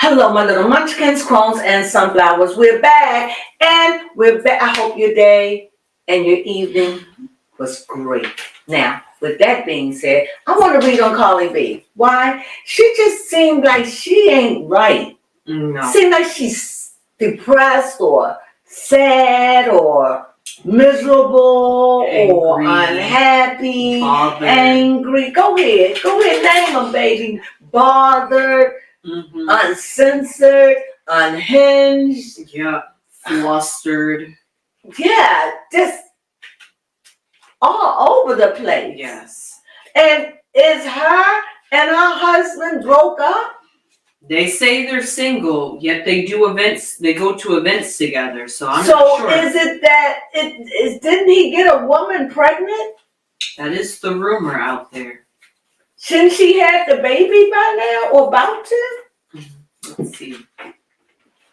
Hello, my little munchkins, crones, and sunflowers. We're back, and we're back. I hope your day and your evening was great. Now, with that being said, I want to read on Cardi B. Why? She just seemed like she ain't right. No. Seemed like she's depressed or sad or miserable or unhappy, bothered. angry. Go ahead, name them, baby. Bothered. Uncensored, unhinged. Yeah, flustered. Yeah, just all over the place. Yes. And is her and her husband broke up? They say they're single, yet they do events. They go to events together. So I'm not sure. So is it that didn't he get a woman pregnant? That is the rumor out there. Shouldn't she have the baby by now or about to? Let's see.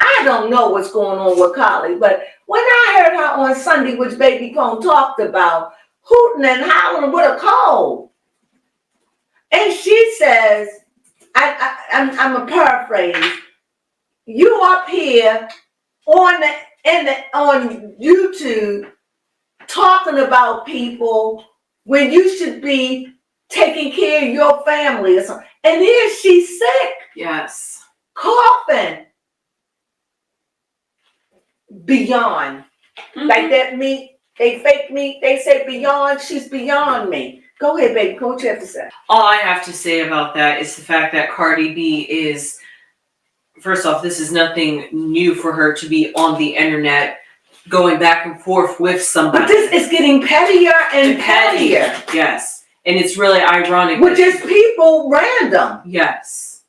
I don't know what's going on with Cardi, but when I heard her on Sunday, which Baby Crone talked about, hooting and hollering with a cold, and she says, I'm a paraphrase. You up here on YouTube talking about people when you should be taking care of your family or something, and here she's sick. Yes. Coughing beyond. Like that meat, they fake meat, they say beyond, she's beyond me. Go ahead, baby, what you have to say? All I have to say about that is the fact that Cardi B is, first off, this is nothing new for her to be on the internet going back and forth with somebody. But this is getting pettier and pettier. Yes. And it's really ironic. With just people random. Yes.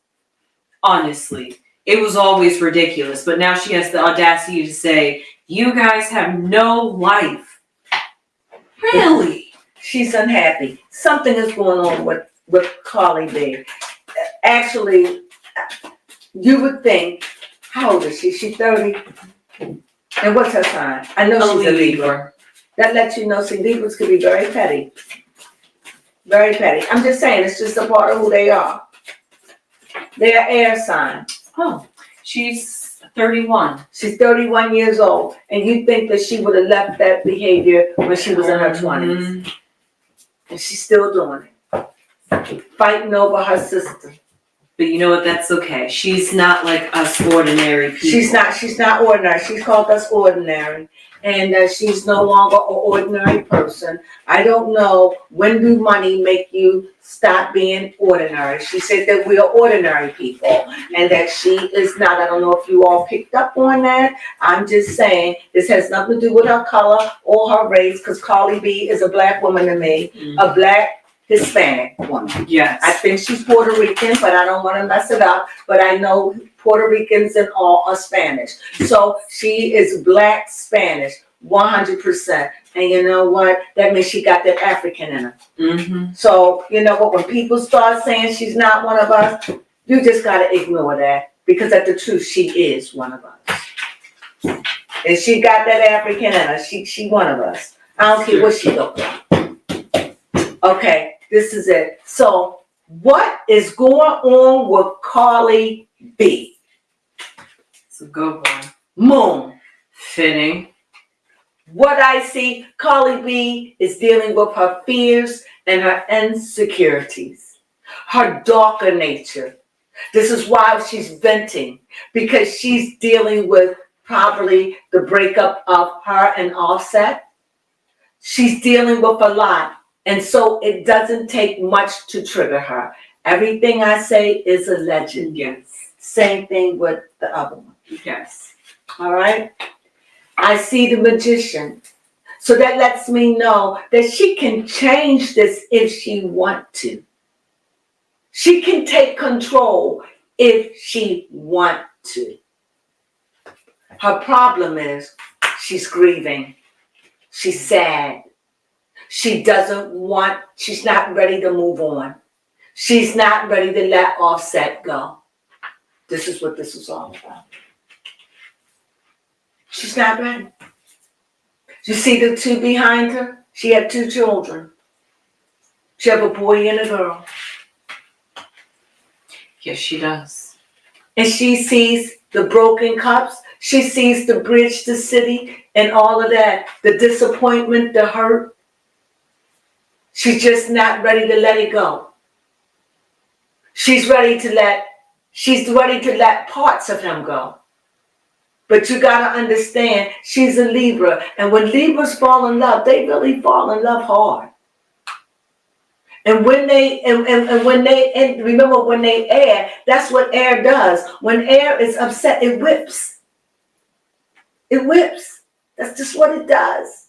Honestly, it was always ridiculous, but now she has the audacity to say, you guys have no life. Really? She's unhappy. Something is going on with Cardi B. Actually, you would think, how old is she? She's 30. And what's her sign? I know she's a Libra. That lets you know, see, Libras can be very petty. Very petty. I'm just saying, it's just a part of who they are. They're air sign. Oh, she's 31. She's 31 years old. And you think that she would have left that behavior when she was in her 20s. And she's still doing it. Fighting over her sister. But you know what? That's okay. She's not like us ordinary people. She's not ordinary. She's called us ordinary. And she's no longer an ordinary person. I don't know, when do money make you stop being ordinary? She said that we are ordinary people and that she is not. I don't know if you all picked up on that. I'm just saying this has nothing to do with her color or her race, because Cardi B is a black woman to me, a black Hispanic woman. Yes. I think she's Puerto Rican, but I don't want to mess it up. But I know Puerto Ricans and all are Spanish. So she is black Spanish, 100%. And you know what? That means she got that African in her. So, you know what? When people start saying she's not one of us, you just got to ignore that. Because at the truth, she is one of us. And she got that African in her. She one of us. I don't care what she looks like. Okay, this is it. So, what is going on with Cardi B? It's a good one. Moon. Fitting. What I see, Cardi B is dealing with her fears and her insecurities, her darker nature. This is why she's venting, because she's dealing with probably the breakup of her and Offset. She's dealing with a lot, and so it doesn't take much to trigger her. Everything I say is alleged. Yes. Same thing with the other one. Yes. All right? I see the Magician. So that lets me know that she can change this if she wants to. She can take control if she wants to. Her problem is she's grieving. She's sad. She's not ready to move on. She's not ready to let Offset go. This is what this is all about. She's not ready. You see the two behind her? She had 2 children. She have a boy and a girl. Yes, she does. And she sees the broken cups. She sees the bridge to city and all of that. The disappointment, the hurt. She's just not ready to let it go. She's ready to let parts of him go. But you gotta understand, she's a Libra. And when Libras fall in love, they really fall in love hard. And when they remember when they air, that's what air does. When air is upset, it whips. It whips. That's just what it does.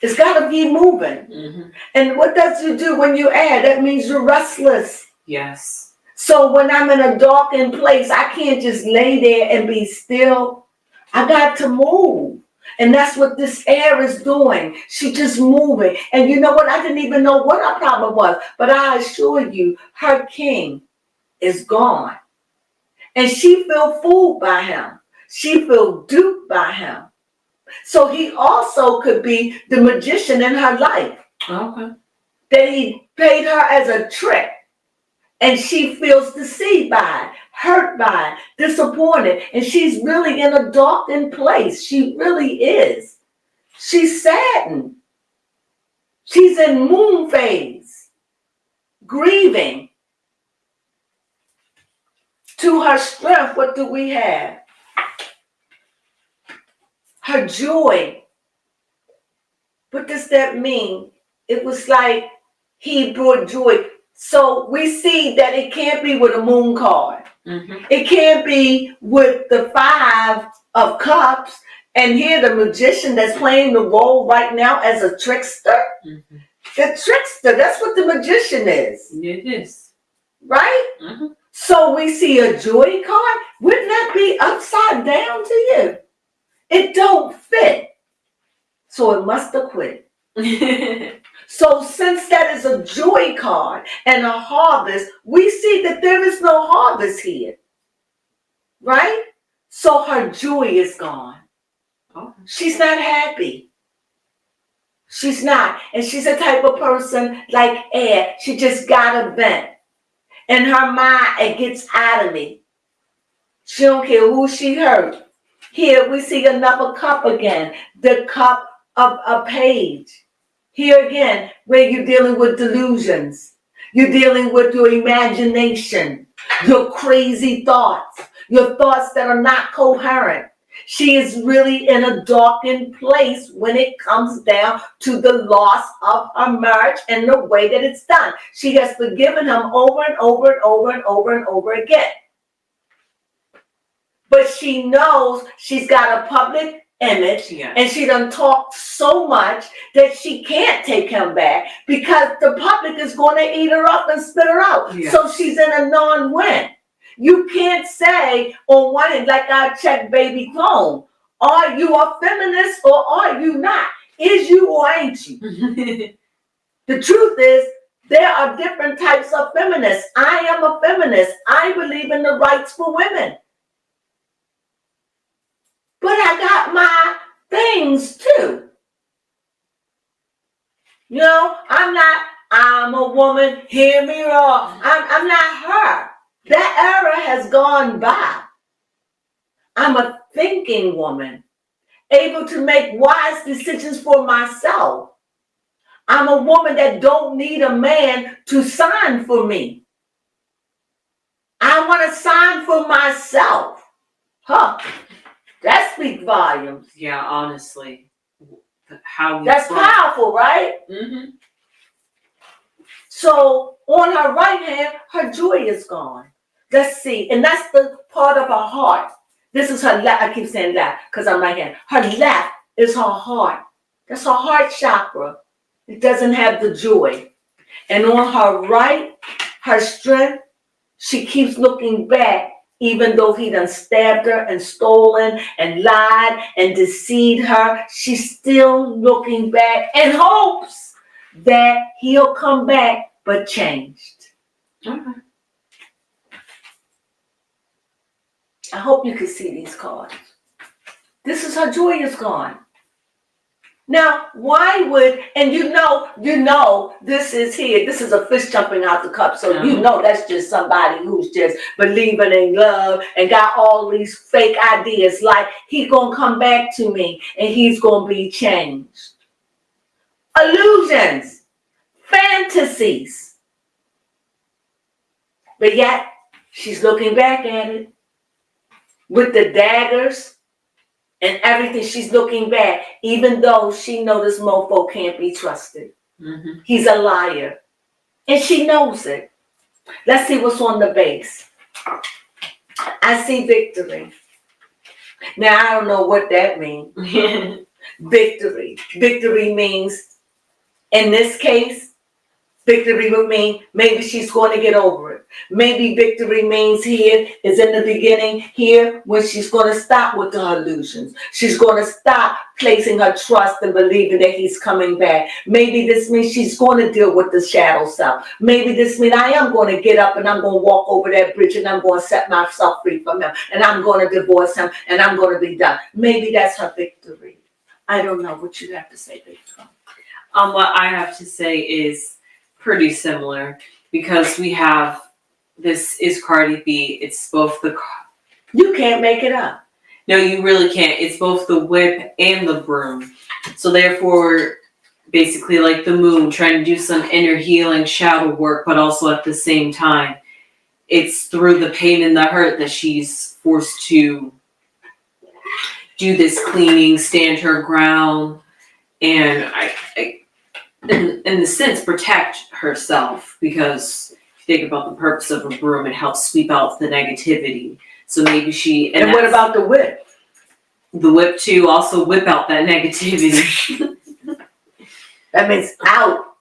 It's gotta be moving. Mm-hmm. And what does it do when you air? That means you're restless. Yes. So when I'm in a darkened place, I can't just lay there and be still. I got to move. And that's what this air is doing. She's just moving. And you know what? I didn't even know what her problem was. But I assure you, her king is gone. And she feel fooled by him. She feel duped by him. So he also could be the magician in her life. Okay. That he paid her as a trick. And she feels deceived by it, hurt by it, disappointed. And she's really in a darkened place. She really is. She's saddened. She's in moon phase, grieving. To her strength, what do we have? Her joy. What does that mean? It was like he brought joy. So we see that it can't be with a moon card. Mm-hmm. It can't be with the 5 of cups. And here the magician that's playing the role right now as a trickster. Mm-hmm. The trickster, that's what the magician is. It is. Right? Mm-hmm. So we see a joy card. Wouldn't that be upside down to you? It don't fit. So it must have quit. So since that is a joy card and a harvest, we see that there is no harvest here. Right? So her joy is gone. Oh. She's not happy. She's not. And she's a type of person like air. She just got a vent. In her mind, it gets out of me. She don't care who she hurt. Here we see another cup again. The cup of a page. Here again, where you're dealing with delusions. You're dealing with your imagination, your crazy thoughts, your thoughts that are not coherent. She is really in a darkened place when it comes down to the loss of her marriage and the way that it's done. She has forgiven him over and over and over and over and over again. But she knows she's got a public image, Yes. and she done talked so much that she can't take him back because the public is going to eat her up and spit her out. Yes. So she's in a non-win. You can't say on one end, like I checked baby Crone, are you a feminist or are you not? Is you or ain't you? The truth is, there are different types of feminists. I am a feminist. I believe in the rights for women. But I got my things too. You know, I'm a woman, hear me wrong. I'm not her. That era has gone by. I'm a thinking woman, able to make wise decisions for myself. I'm a woman that don't need a man to sign for me. I want to sign for myself. Huh. That speaks volumes. Yeah, honestly. How That's powerful, right? Mm-hmm. So on her right hand, her joy is gone. Let's see. And that's the part of her heart. This is her left. I keep saying left because I'm right hand. Her left is her heart. That's her heart chakra. It doesn't have the joy. And on her right, her strength, she keeps looking back, even though he done stabbed her and stolen and lied and deceived her. She's still looking back and hopes that he'll come back, but changed. Okay. I hope you can see these cards. This is her joy is gone. Now, why would, and this is here, this is a fish jumping out the cup, so you know that's just somebody who's just believing in love and got all these fake ideas, like he gonna come back to me and he's gonna be changed. Illusions, fantasies. But yet, she's looking back at it with the daggers and everything. She's looking back, even though she knows this mofo can't be trusted. Mm-hmm. He's a liar. And she knows it. Let's see what's on the base. I see victory. Now, I don't know what that means. Victory. Victory means, in this case, victory would mean maybe she's going to get over it. Maybe victory means here is in the beginning, here when she's going to stop with the illusions. She's going to stop placing her trust and believing that he's coming back. Maybe this means she's going to deal with the shadow self. Maybe this means I am going to get up and I'm going to walk over that bridge and I'm going to set myself free from him. And I'm going to divorce him and I'm going to be done. Maybe that's her victory. I don't know what you have to say, Victor. What I have to say is pretty similar, because we have, this is Cardi B. It's both the... You can't make it up. No, you really can't. It's both the whip and the broom. So therefore, basically like the moon, trying to do some inner healing shadow work, but also at the same time, it's through the pain and the hurt that she's forced to do this cleaning, stand her ground, and in the sense, protect herself, because if you think about the purpose of a broom, it helps sweep out the negativity. So maybe she... And what about the whip? The whip, too, also whip out that negativity. That means out.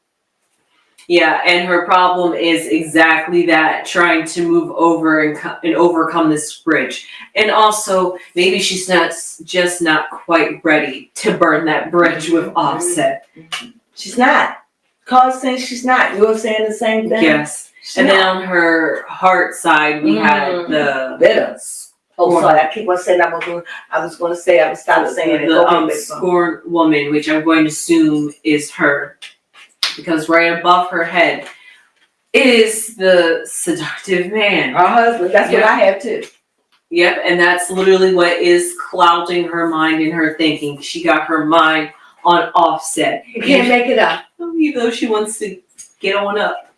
Yeah, and her problem is exactly that, trying to move over and overcome this bridge. And also, maybe she's just not quite ready to burn that bridge with Offset. She's not. Carl's saying she's not. You're saying the same thing? Yes. She's and not. then on her heart side, we had the... Bitter. Oh, sorry, I keep on saying I was going to say, I was stop saying it. The scorned woman, which I'm going to assume is her. Because right above her head is the seductive man. Her husband, that's what I have too. Yep, and that's literally what is clouding her mind and her thinking. She got her mind on Offset. You can't make it up. Even though she wants to get on up.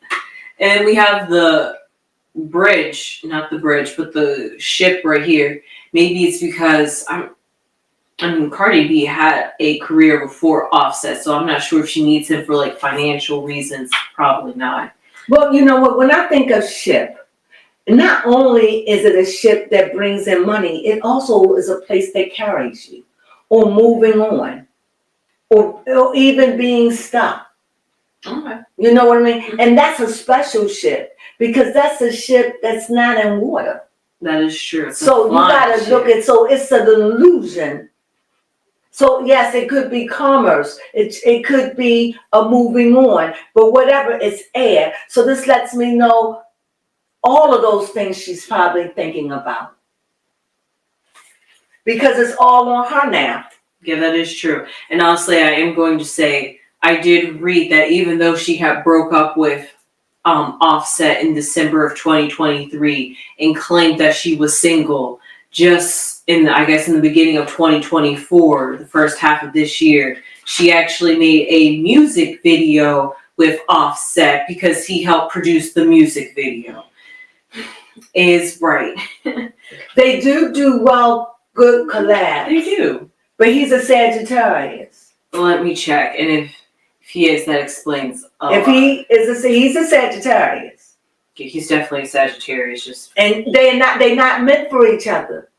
And we have the bridge, not the bridge, but the ship right here. Maybe it's because Cardi B had a career before Offset, so I'm not sure if she needs him for like financial reasons. Probably not. Well, you know what? When I think of ship, not only is it a ship that brings in money, it also is a place that carries you, or moving on, or even being stuck. Okay. You know what I mean? And that's a special ship, because that's a ship that's not in water. That is true. So you gotta look at, so it's an illusion. So yes, it could be commerce. It could be a moving on, but whatever, it's air. So this lets me know all of those things she's probably thinking about, because it's all on her now. Yeah, that is true. And honestly, I am going to say, I did read that even though she had broke up with Offset in December of 2023 and claimed that she was single, just in the beginning of 2024, the first half of this year, she actually made a music video with Offset because he helped produce the music video. Is right. They do well, good collabs. They do. But he's a Sagittarius. Let me check, and if he is, that explains a lot. He's a Sagittarius. Okay, he's definitely a Sagittarius. And they're not meant for each other.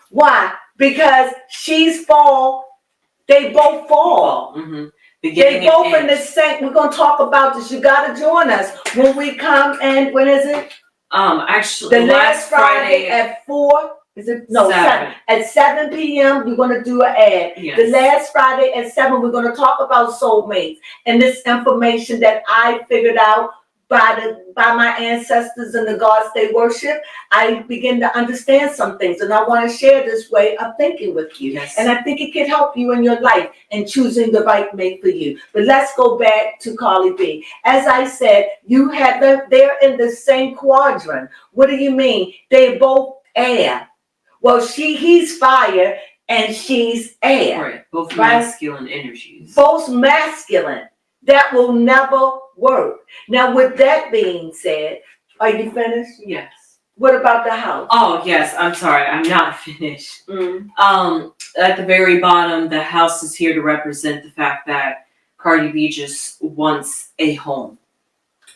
Why? Because she's fall, they both fall. Mm-hmm. They both in the same. We're gonna talk about this. You gotta join us when we come. And when is it? Actually, the last Friday at 4. Is it? No, 7. At 7 p.m. We're gonna do an ad. Yes. The last Friday at 7, we're gonna talk about soulmates and this information that I figured out by my ancestors and the gods they worship, I begin to understand some things, and I want to share this way of thinking with you. Yes. And I think it can help you in your life in choosing the right mate for you. But let's go back to Cardi B. As I said, they're in the same quadrant. What do you mean? They're both air. Well, he's fire and she's air. Right. Both Right? masculine energies. Both masculine. That will never work. Now, with that being said, are you finished? Yes. What about the house? Oh yes, I'm sorry, I'm not finished. At the very bottom, the house is here to represent the fact that Cardi B just wants a home.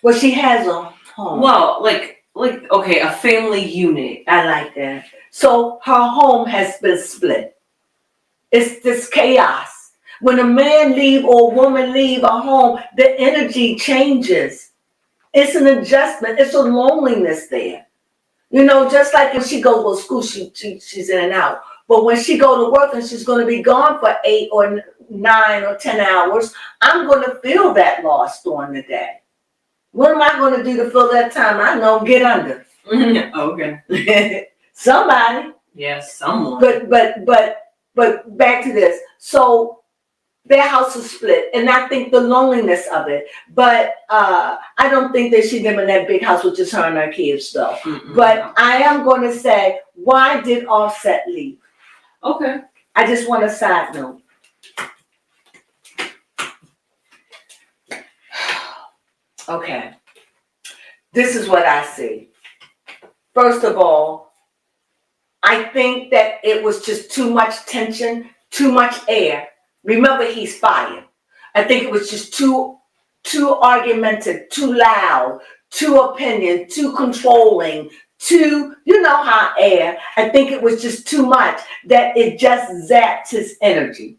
Well, she has a home. Well, like okay, a family unit. I like that. So her home has been split. It's this chaos. When a man leave or a woman leave a home, the energy changes. It's an adjustment. It's a loneliness there. You know, just like when she goes to school, she's in and out. But when she go to work and she's going to be gone for 8 or 9 or 10 hours, I'm going to feel that loss during the day. What am I going to do to fill that time? I know, get under. Okay. Somebody. Yes, someone. But back to this. So their house is split, and I think the loneliness of it. But I don't think that she live in that big house with just her and her kids, though. But I am going to say, why did Offset leave? Okay. I just want a side note. Okay. This is what I see. First of all, I think that it was just too much tension, too much air. Remember, he's fire. I think it was just too argumentative, too loud, too opinion, too controlling, too, you know how air. I think it was just too much that it just zapped his energy.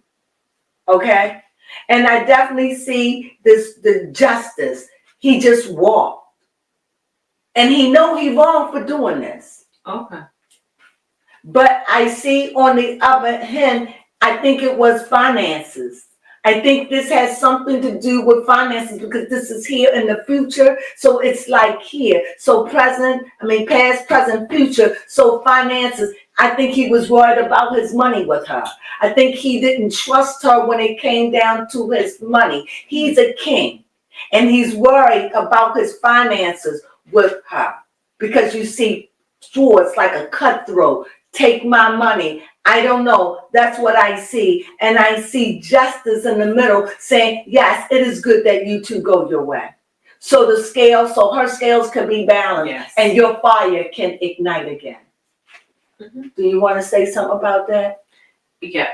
Okay? And I definitely see the justice. He just walked. And he know he wrong for doing this. Okay. But I see on the other hand, I think it was finances. I think this has something to do with finances because this is here in the future. So it's like here. So past, present, future. So finances. I think he was worried about his money with her. I think he didn't trust her when it came down to his money. He's a king and he's worried about his finances with her because you see swords like a cutthroat. Take my money. I don't know. That's what I see. And I see justice in the middle saying, yes, it is good that you two go your way. So her scales can be balanced. Yes. And your fire can ignite again. Mm-hmm. Do you want to say something about that? Yeah.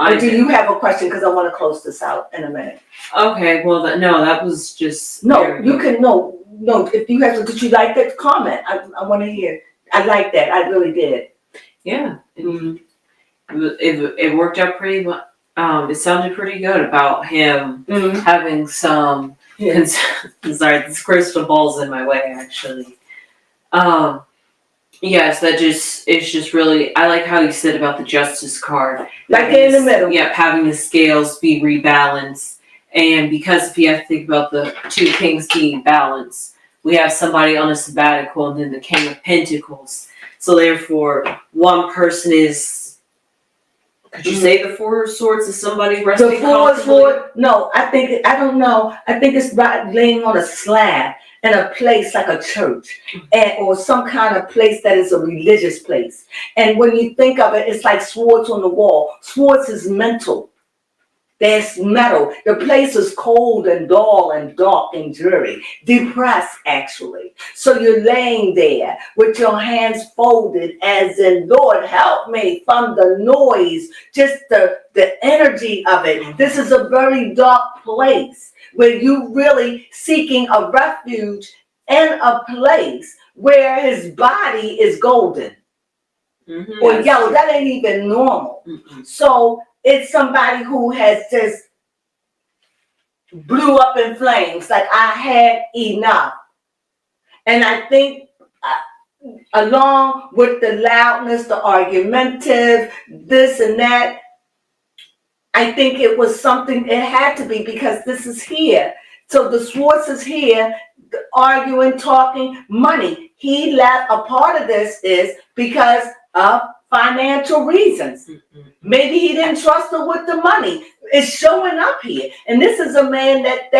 Or do you have a question? Because I want to close this out in a minute. Okay. Well, that was just. No, you can, no. If you have to, did you like that comment? I want to hear. I like that. I really did. Yeah. It worked out pretty well. It sounded pretty good about him having some. Yeah. Sorry, this crystal ball's in my way actually. Yes, it's just really. I like how you said about the justice card. Like in the middle. Yeah, having the scales be rebalanced, and because if you have to think about the two kings being balanced, we have somebody on a sabbatical, and then the King of Pentacles. So therefore, one person is. Could you say the Four of Swords is somebody resting the Four of comfortably? Swords? No, I don't know. I think it's about laying on a slab in a place like a church, or some kind of place that is a religious place. And when you think of it, it's like swords on the wall. Swords is mental. There's metal. The place is cold and dull and dark and dreary. Depressed, actually. So you're laying there with your hands folded as in, Lord, help me from the noise, just the energy of it. This is a very dark place where you're really seeking a refuge in a place where his body is golden. Or yellow. That ain't even normal. So it's somebody who has just blew up in flames, like I had enough. And I think along with the loudness, the argumentative, this and that, I think it was something, it had to be because this is here. So the Swords is here. arguing, talking, money. He left. A part of this is because of financial reasons. Maybe he didn't trust her with the money. It's showing up here. And this is a man that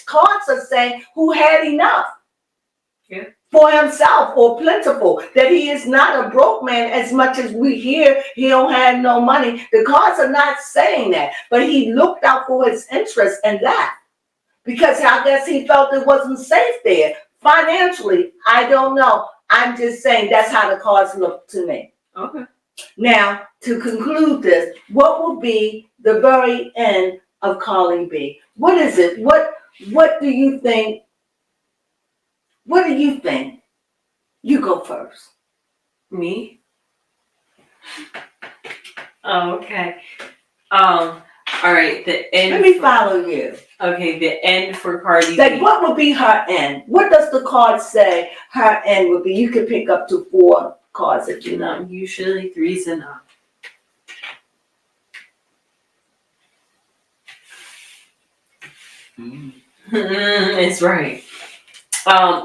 cards are saying who had enough. Yeah. For himself or plentiful, that he is not a broke man as much as we hear he don't have no money. The cards are not saying that, but he looked out for his interest and left because I guess he felt it wasn't safe there financially. I don't know. I'm just saying that's how the cards look to me. Okay. Now, to conclude this, what will be the very end of Cardi B? What is it? What do you think? What do you think? You go first. Me? Oh, okay. All right, the end. Let me follow you. Okay, the end for Cardi Like, B. what would be her end? What does the card say her end would be? You can pick up to 4 cards if you know. Usually 3's enough. It's right.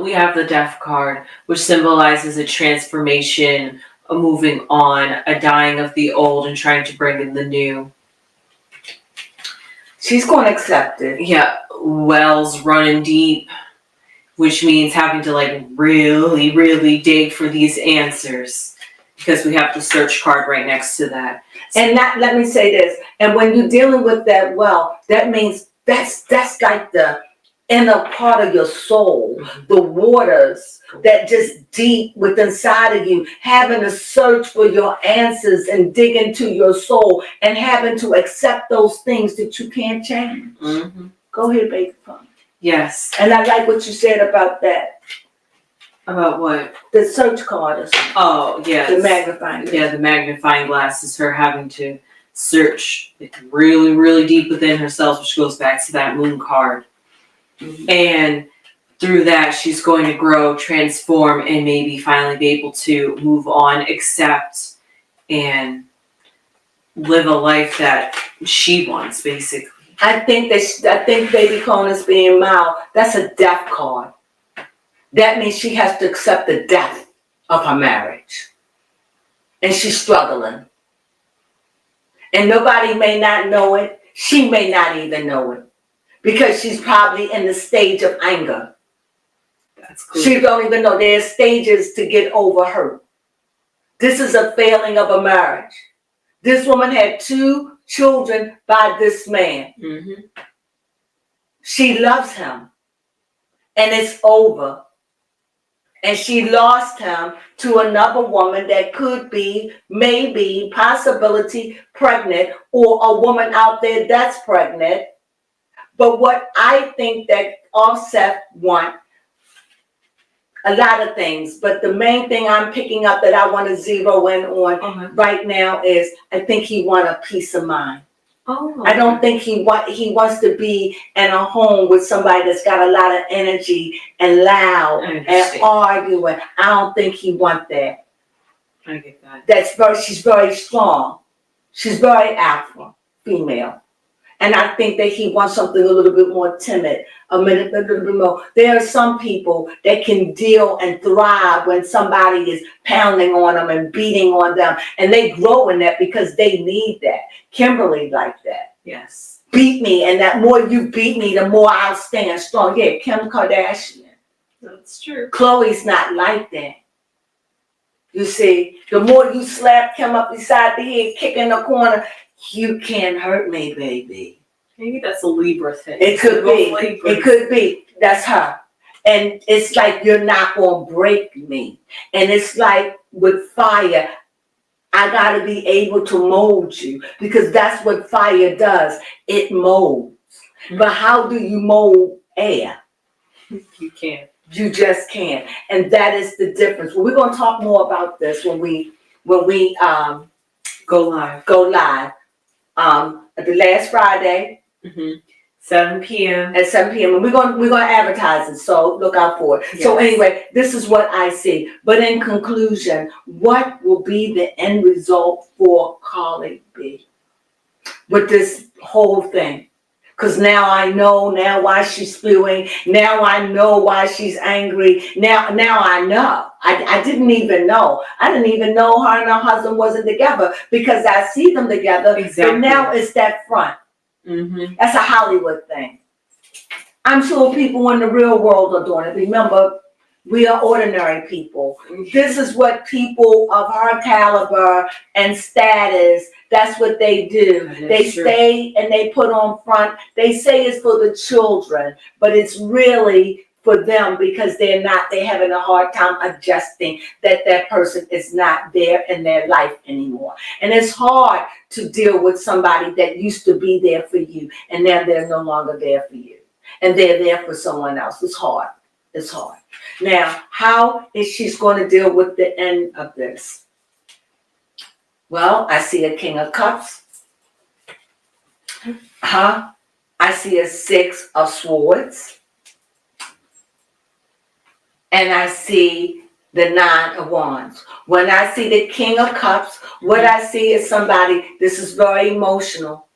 We have the Death card, which symbolizes a transformation, a moving on, a dying of the old and trying to bring in the new. She's going to accept it. Yeah, wells running deep, which means having to like really, really dig for these answers because we have the search card right next to that. And let me say this, and when you're dealing with that well, that means that's like the inner part of your soul, the waters that just deep within inside of you, having to search for your answers and dig into your soul and having to accept those things that you can't change. Mm-hmm. Go ahead, baby. Yes. And I like what you said about that. About what? The search card. Oh, yes. The magnifying glass. Yeah, the magnifying glass is her having to search really, really deep within herself, which goes back to that moon card. Mm-hmm. And through that, she's going to grow, transform, and maybe finally be able to move on, accept, and live a life that she wants, basically. I think Baby Crone is being mild. That's a death card. That means she has to accept the death of her marriage. And she's struggling. And nobody may not know it. She may not even know it. Because she's probably in the stage of anger. That's cool. She don't even know. There's stages to get over hurt. This is a failing of a marriage. This woman had 2 children by this man. Mm-hmm. She loves him. And it's over. And she lost him to another woman that could be, maybe, possibility pregnant, or a woman out there that's pregnant. But what I think that Offset want, a lot of things, but the main thing I'm picking up that I want to zero in on right now is I think he want a peace of mind. Oh, okay. I don't think he wants to be in a home with somebody that's got a lot of energy and loud and arguing. I don't think he want that. I get that. She's very strong. She's very alpha female. And I think that he wants something a little bit more timid, a little bit more. There are some people that can deal and thrive when somebody is pounding on them and beating on them. And they grow in that because they need that. Kimberly like that. Yes. Beat me, and that more you beat me, the more I'll stand strong. Yeah, Kim Kardashian. That's true. Khloe's not like that. You see, the more you slap Kim up beside the head, kick in the corner, you can't hurt me, baby. Maybe that's a Libra thing. It could be. It could be. That's her. And it's like, you're not going to break me. And it's like with fire, I got to be able to mold you, because that's what fire does. It molds. Mm-hmm. But how do you mold air? You can't. You just can't. And that is the difference. Well, we're going to talk more about this when we go live. The last Friday. Mm-hmm. 7 p.m. At 7 p.m. And we're gonna advertise it, so look out for it. Yes. So anyway, this is what I see. But in conclusion, what will be the end result for Cardi B with this whole thing? Because now I know now why she's spewing. Now I know why she's angry. Now I know. I didn't even know. I didn't even know her and her husband wasn't together because I see them together. Exactly. But now it's that front. Mm-hmm. That's a Hollywood thing. I'm sure people in the real world are doing it. Remember, we are ordinary people. This is what people of her caliber and status, that's what they do. They stay and they put on front. They say it's for the children, but it's really for them because they're having a hard time adjusting that person is not there in their life anymore. And it's hard to deal with somebody that used to be there for you and now they're no longer there for you. And they're there for someone else. It's hard. It's hard. Now, how is she going to deal with the end of this? Well, I see a King of Cups. I see a Six of Swords. And I see the Nine of Wands. When I see the King of Cups, what I see is somebody, this is very emotional.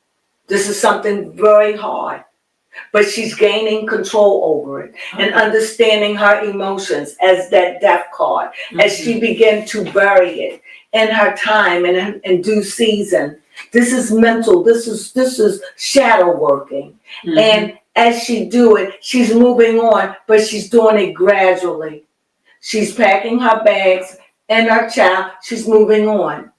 This is something very hard. But she's gaining control over it and understanding her emotions as that death card, as she began to bury it in her time and in due season. This is mental. This is shadow working. And as she do it, she's moving on, but she's doing it gradually. She's packing her bags and her child. She's moving on.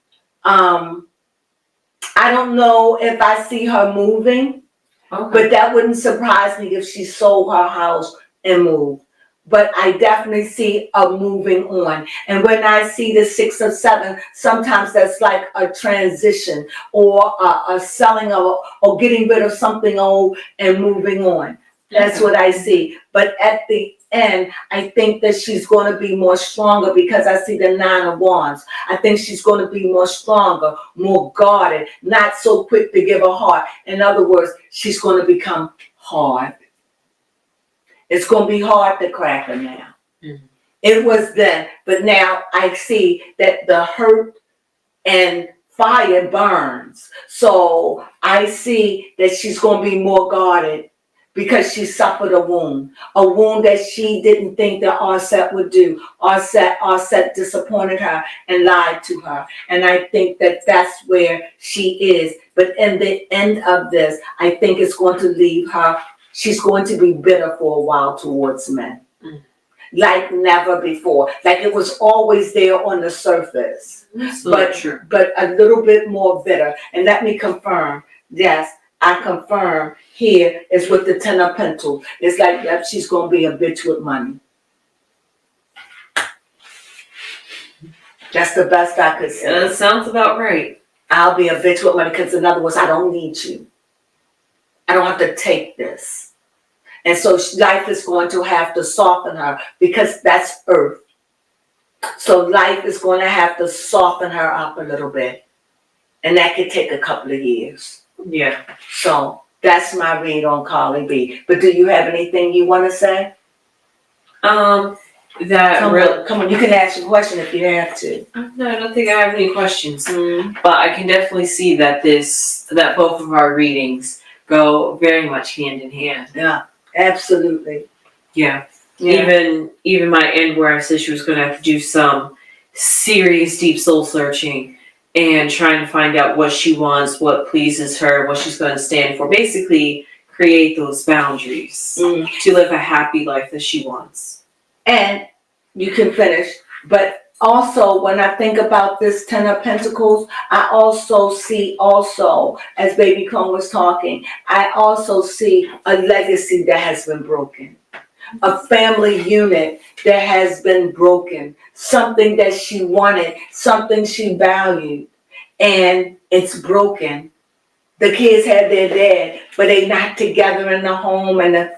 I don't know if I see her moving. But that wouldn't surprise me if she sold her house and moved. But I definitely see a moving on. And when I see the 6 or 7, sometimes that's like a transition or a selling of or getting rid of something old and moving on. That's what I see. But at the end, I think that she's going to be more stronger because I see the 9 of Wands. I think she's going to be more stronger, more guarded, not so quick to give a heart. In other words, she's going to become hard. It's going to be hard to crack her now. It was then, but now I see that the hurt and fire burns. So I see that she's going to be more guarded because she suffered a wound that she didn't think that Arset would do. Arset disappointed her and lied to her. And I think that that's where she is. But in the end of this, I think it's going to leave her, she's going to be bitter for a while towards men. Like never before. Like it was always there on the surface. But a little bit more bitter. And let me confirm, yes, I confirm here is with the 10 of Pentacles. It's like that she's going to be a bitch with money. That's the best I could say. That sounds about right. I'll be a bitch with money because in other words, I don't need you. I don't have to take this. And so life is going to have to soften her because that's earth. So life is going to have to soften her up a little bit. And that could take a couple of years. Yeah. So that's my read on Cardi B. But do you have anything you want to say? Come on, you can ask a question if you have to. No, I don't think I have any questions. But I can definitely see that both of our readings go very much hand in hand. Yeah, absolutely. Yeah. Even my end where I said she was going to have to do some serious deep soul searching and trying to find out what she wants, what pleases her, what she's going to stand for. Basically, create those boundaries to live a happy life that she wants. And you can finish. But also, when I think about this 10 of Pentacles, I also see as Baby Crone was talking, I also see a legacy that has been broken. A family unit that has been broken, something that she wanted, something she valued, and it's broken. The kids had their dad, but they not together in the home, and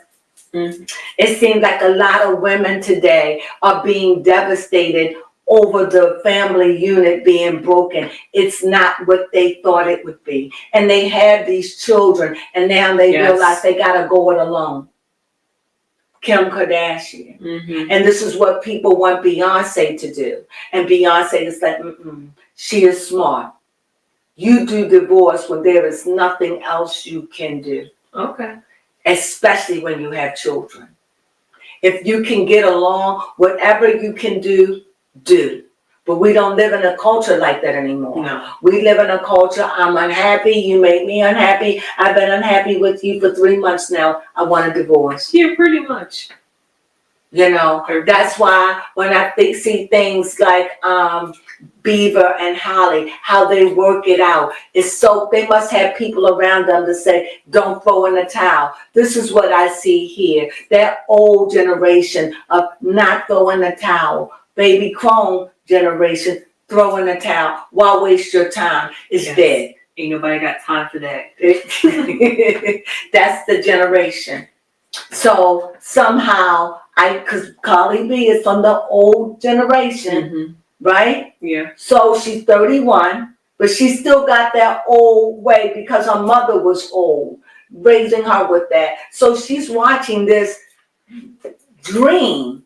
it seems like a lot of women today are being devastated over the family unit being broken. It's not what they thought it would be. And they have these children, and now they realize they gotta go it alone. Kim Kardashian. And this is what people want Beyonce to do. And Beyonce is like, she is smart. You do divorce when there is nothing else you can do. Okay. especially when you have children. If you can get along, whatever you can do, do. But we don't live in a culture like that anymore. No. We live in a culture, I'm unhappy, you make me unhappy, I've been unhappy with you for 3 months now, I want a divorce. Yeah, pretty much. You know, that's why when I see things like Beaver and Holly, how they work it out, it's so, they must have people around them to say, don't throw in the towel. This is what I see here, that old generation of not throwing the towel. Baby Crone generation, throw in the towel. Why waste your time? It's dead. Ain't nobody got time for that. That's the generation. So somehow, because Cardi B is from the old generation, right? Yeah. So she's 31, but she still got that old way because her mother was old, raising her with that. So she's watching this dream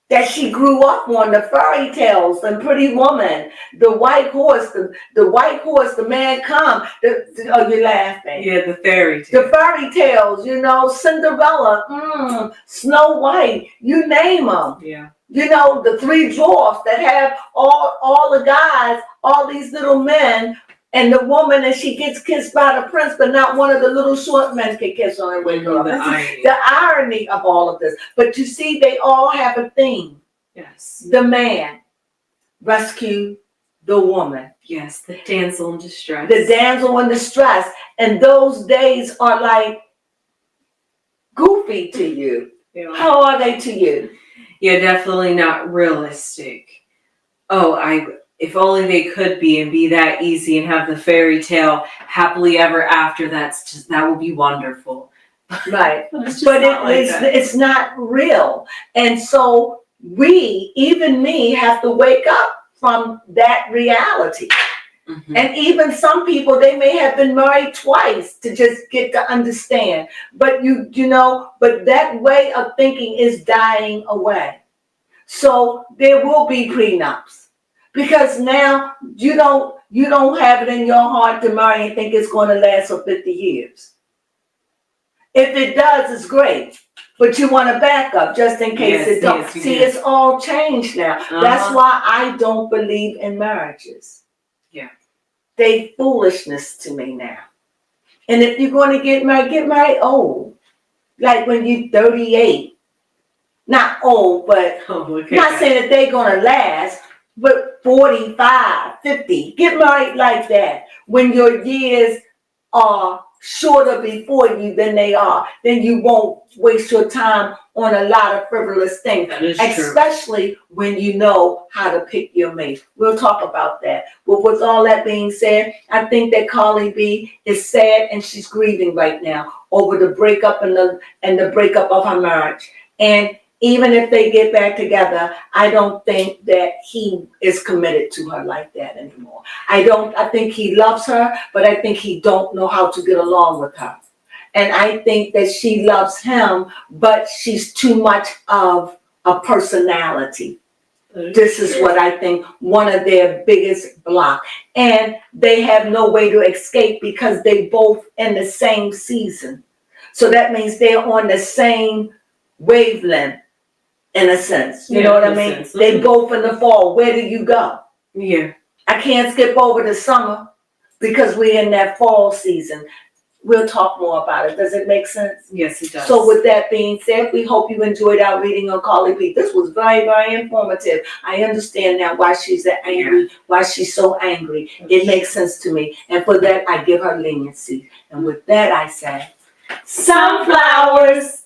that she grew up on, the fairy tales, the Pretty Woman, the white horse, the white horse, the man come. Oh, you're laughing. Yeah, the fairy tale. The fairy tales, you know, Cinderella, Snow White, you name them. Yeah. You know, the three dwarfs that have all the guys, all these little men, and the woman, and she gets kissed by the prince, but not one of the little short men can kiss her and wake her up. The irony of all of this. But you see, they all have a theme. Yes. The man rescue the woman. Yes, the damsel in distress. The damsel in distress. And those days are like goofy to you. Yeah. How are they to you? Yeah, definitely not realistic. If only they could be and be that easy and have the fairy tale happily ever after, that would be wonderful. Right. But it's not real. And so even me, have to wake up from that reality. Mm-hmm. And even some people, they may have been married twice to just get to understand. But but that way of thinking is dying away. So there will be prenups. Because now you don't have it in your heart to marry and think it's going to last for 50 years. If it does, it's great. But you want to back up just in case it don't. It's all changed now. That's why I don't believe in marriages. Yeah. They foolishness to me now. And if you're going to get married old. Like when you're 38. Not old, but not saying that they're going to last. But 45, 50, get married like that. When your years are shorter before you than they are, then you won't waste your time on a lot of frivolous things. That is especially true. When you know how to pick your mate. We'll talk about that. But with all that being said, I think that Cardi B is sad and she's grieving right now over the breakup and the breakup of her marriage. And even if they get back together, I don't think that he is committed to her like that anymore. I think he loves her, but I think he don't know how to get along with her. And I think that she loves him, but she's too much of a personality. This is what I think one of their biggest block. And they have no way to escape because they both in the same season. So that means they're on the same wavelength. In a sense, you know what I mean? They both in the fall. Where do you go? Yeah. I can't skip over the summer because we're in that fall season. We'll talk more about it. Does it make sense? Yes, it does. So with that being said, we hope you enjoyed our reading on Cardi B. This was very, very informative. I understand now why she's why she's so angry. It makes sense to me. And for that, I give her leniency. And with that, I say, sunflowers.